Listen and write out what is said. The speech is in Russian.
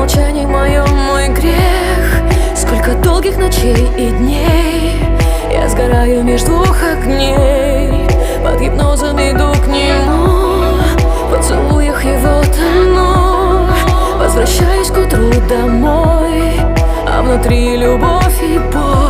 молчании моем мой грех. Сколько долгих ночей и дней я сгораю меж двух огней. Под гипнозом иду к нему, в поцелуях его тону. Возвращаюсь к утру домой, а внутри любовь и боль.